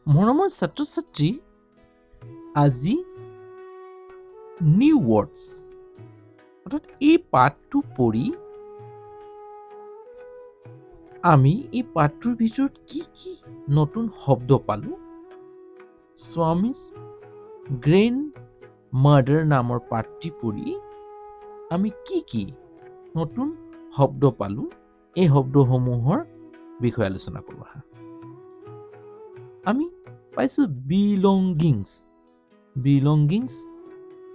মৰমৰ ছাত্ৰ-ছাত্ৰী, আজি নিউ ৱৰ্ডছ অৰ্থাৎ এই পাঠটো পঢ়ি আমি এই পাঠটোৰ ভিতৰত কি কি নতুন শব্দ পালোঁ? স্বামীজ গ্ৰেণ্ড মাদাৰ নামৰ পাঠটি পঢ়ি আমি কি কি নতুন শব্দ পালোঁ? এই শব্দসমূহৰ বিষয়ে আলোচনা কৰোঁ আহা। আমি পাইছোঁ বিলংগিংছ। বিলংগিংছ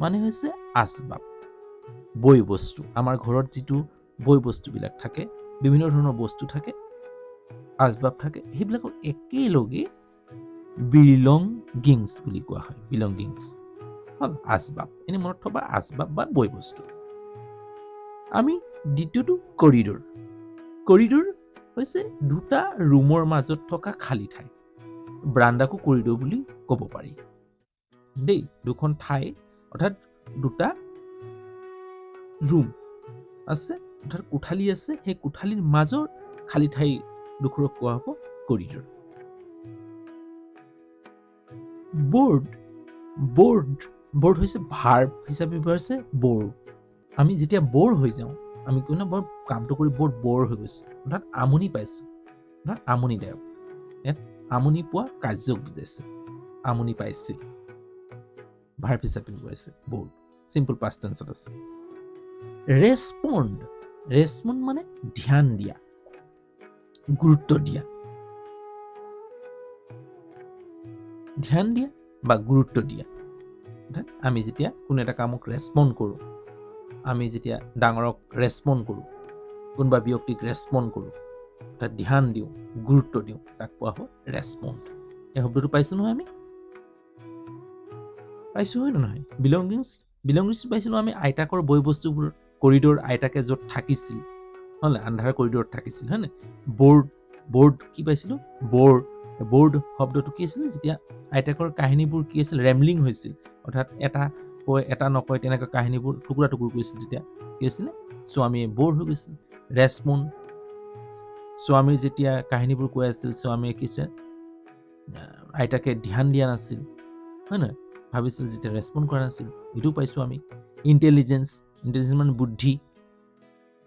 মানে হৈছে আচবাব, বয় বস্তু। আমাৰ ঘৰত যিটো বয় বস্তুবিলাক থাকে, বিভিন্ন ধৰণৰ বস্তু থাকে, আচবাব থাকে, সেইবিলাকক একেলগে বিলংগিংছ বুলি কোৱা হয়। বিলংগিংছ হ'ল আচবাব। এনে মনত থবা, আচবাব বা বয় বস্তু। আমি দ্বিতীয়টো কৰিডৰ। কৰিডৰ হৈছে দুটা ৰুমৰ মাজত থকা খালী ঠাই। ব্ৰাণ্ডাকো কৰিডৰ বুলি ক'ব পাৰি দেই। দুখন ঠাই অৰ্থাৎ দুটা ৰুম আছে অৰ্থাৎ কোঠালি আছে, সেই কোঠালিৰ মাজৰ খালী ঠাই ডোখৰক কোৱা হ'ব কৰিডৰ। বৰ্ড। বৰ্ড বৰ্ড হৈছে ভাৰ্ব হিচাপে ব্যৱহাৰ হৈছে ব'ৰ। আমি যেতিয়া ব'ৰ হৈ যাওঁ, আমি কওঁ ন বৰ কামটো কৰি বৰ ব'ৰ হৈ গৈছোঁ, অৰ্থাৎ আমনি পাইছোঁ, অৰ্থাৎ আমনিদায়ক। ইয়াত আমনি পোৱা কাৰ্যক বুজাইছে, আমনি পাইছে, ভাৰ্ব হিচাপে ব্যৱহাৰ ব'ৰ। চিম্পল পাষ্ট টেন্সত আছে। ৰেছপণ্ড। ৰেছপণ্ড মানে ধ্যান দিয়া, গুৰুত্ব দিয়া। ধ্যান দিয়া বা গুৰুত্ব দিয়া। অৰ্থাৎ আমি যেতিয়া কোনো এটা কামক ৰেছপণ্ড কৰোঁ, আমি যেতিয়া ডাঙৰক ৰেছপণ্ড কৰোঁ, কোনোবা ব্যক্তিক ৰেছপণ্ড কৰোঁ, অৰ্থাৎ ধ্যান দিওঁ, গুৰুত্ব দিওঁ, তাক কোৱা হয় ৰেছপণ্ড। এই শব্দটো পাইছোঁ নহয় আমি? পাইছোঁ হয় নে নহয়? বিলংগিংছ বিলংগিংছ পাইছিলোঁ আমি আইতাকৰ বয় বস্তুবোৰ। কৰিডৰ আইতাকে য'ত থাকিছিল, নহ'লে আন্ধাৰ কৰিডৰত থাকিছিল, হয় নাই? বৰ্ড বৰ্ড কি পাইছিলোঁ? ব'ৰ। ব'ৰ্ড শব্দটো কি আছিল? যেতিয়া আইতাকৰ কাহিনীবোৰ কি আছিল? ৰেমলিং হৈছিল, অৰ্থাৎ এটা কয় এটা নকয় তেনেকৈ কাহিনীবোৰ টুকুৰা টুকুৰ কৰিছিল, তেতিয়া কি হৈছিলে? স্বামীয়ে ব'ৰ হৈ গৈছিল। ৰেছপণ্ড, স্বামীৰ যেতিয়া কাহিনীবোৰ কৈ আছিল, স্বামীয়ে কি হৈছে? আইতাকে ধ্যান দিয়া নাছিল, হয় নহয়? ভাবিছিল, যেতিয়া ৰেছপণ্ড কৰা নাছিল, এইটোও পাইছোঁ আমি। ইণ্টেলিজেঞ্চ। ইণ্টেলিজেঞ্চ মানে বুদ্ধি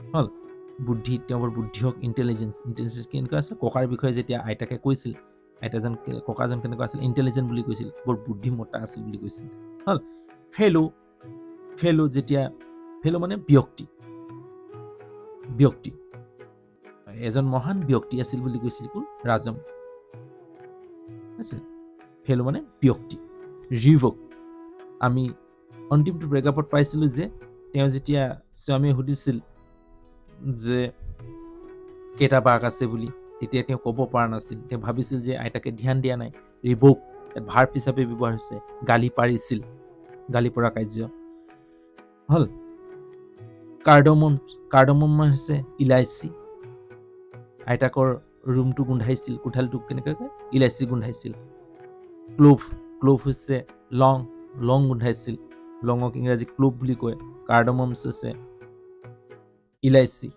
হ'ল। বুদ্ধি, তেওঁৰ বুদ্ধি হওক ইণ্টেলিজেঞ্চ। ইণ্টেলিজেঞ্চ কেনেকুৱা আছে? ককাৰ বিষয়ে যেতিয়া আইতাকে কৈছিল, আইতাজন ককাজন কেনেকুৱা আছিল? ইণ্টেলিজেণ্ট বুলি কৈছিল, বৰ বুদ্ধিমত্তা আছিল বুলি কৈছিল, হ'ল। ফেলো। ফেলো যেতিয়া ফেলো মানে ব্যক্তি, ব্যক্তি এজন মহান ব্যক্তি আছিল বুলি কৈছিল কোন? ৰাজম। ফেলো মানে ব্যক্তি। ৰিভক। আমি অন্তিমটো ব্ৰেকআপত পাইছিলোঁ যে তেওঁ যেতিয়া স্বামীয়ে সুধিছিল যে কেইটা বাঘ আছে বুলি, তেতিয়া তেওঁ ক'ব পৰা নাছিল। তেওঁ ভাবিছিল যে আইতাকে ধ্যান দিয়া নাই। ৰিভোক ভাৰ্ব হিচাপে ব্যৱহাৰ হৈছে, গালি পাৰিছিল, গালি পৰা কাৰ্য হ'ল। কাৰ্ডমম। কাৰ্ডমম হৈছে ইলাইচি। আইতাকৰ ৰুমটো গোন্ধাইছিল, কোঠালিটো কেনেকৈ কয়? ইলাইচি গোন্ধাইছিল। ক্লোভ। ক্লোভ হৈছে লং, লং গোন্ধাইছিল, লঙক ইংৰাজী ক্লোভ বুলি কয়। কাৰ্ডমমছ হৈছে ইলাইচি।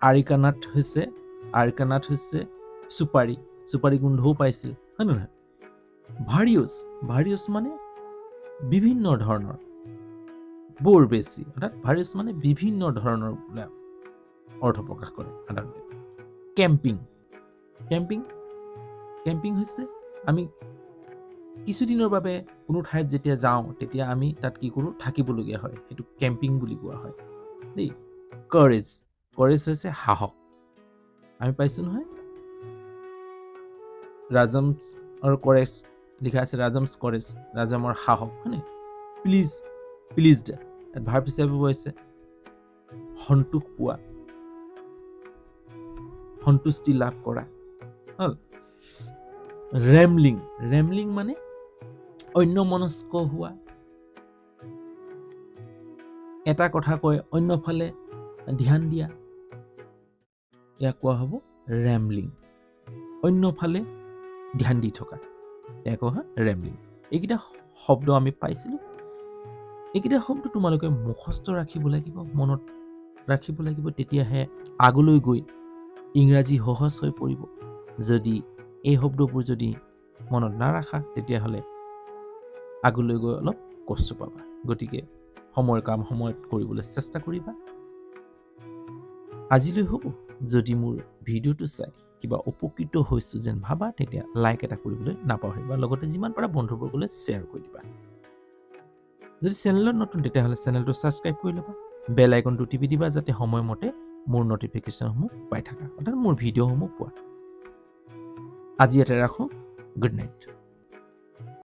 আৰিকানাট হৈছে চুপাৰী, চুপাৰী গোন্ধও পাইছিল, হয় নে নহয়? ভাৰিয়াছ। ভাৰিয়াছ মানে বিভিন্ন ধৰণৰ, বৰ বেছি, অৰ্থাৎ ভাৰিয়াছ মানে বিভিন্ন ধৰণৰ অৰ্থ প্ৰকাশ কৰে সাধাৰণতে। কেম্পিং। কেম্পিং কেম্পিং হৈছে আমি কিছুদিনৰ বাবে কোনো ঠাইত যেতিয়া যাওঁ, তেতিয়া আমি তাত কি কৰোঁ? থাকিবলগীয়া হয়, সেইটো কেম্পিং বুলি কোৱা হয় দেই। কৰেজ। কৰেজ হৈছে সাহস। আমি পাইছোঁ নহয়, ৰাজমছ আৰু কৰেজ লিখা আছে, ৰাজমছ কৰেজ, ৰাজমৰ সাহস, হয়নে? প্লিজ। প্লিজড ভাৰ্ব হিচাপে হৈছে সন্তোষ পোৱা, সন্তুষ্টি লাভ কৰা, হ'ল। ৰেমলিং। ৰেমলিং মানে অন্যমনস্ক হোৱা, এটা কথা কয় অন্যফালে ধ্যান দিয়া, ইয়াক কোৱা হ'ব ৰেমলিং। অন্যফালে ধ্যান দি থকা, ইয়াক কোৱা হয় ৰেমলিং। এইকেইটা শব্দ আমি পাইছিলোঁ। এইকেইটা শব্দ তোমালোকে মুখস্থ ৰাখিব লাগিব, মনত ৰাখিব লাগিব, তেতিয়াহে আগলৈ গৈ ইংৰাজী সহজ হৈ পৰিব। যদি এই শব্দবোৰ যদি মনত নাৰাখা তেতিয়াহ'লে আগলৈ গৈ অলপ কষ্ট পাবা। গতিকে সময়ৰ কাম সময়ত কৰিবলৈ চেষ্টা কৰিবা। আজিলৈ হ'ব। যদি মোৰ ভিডিঅ'টো চাই কিবা উপকৃত হৈছো যেন ভাবা তেতিয়া লাইক এটা কৰিবলৈ নাপাহৰিবা। লগতে যিমান পাৰা বন্ধুবৰ্গলৈ শ্বেয়াৰ কৰি দিবা। যদি চেনেলত নতুন তেতিয়াহ'লে চেনেলটো ছাবস্ক্ৰাইব কৰি ল'বা। বেল আইকনটো টিপি দিবা যাতে সময়মতে মোৰ নটিফিকেশ্যনসমূহ পাই থাকা, অৰ্থাৎ মোৰ ভিডিঅ'সমূহ পোৱা। আজি ইয়াতে ৰাখোঁ। Good night.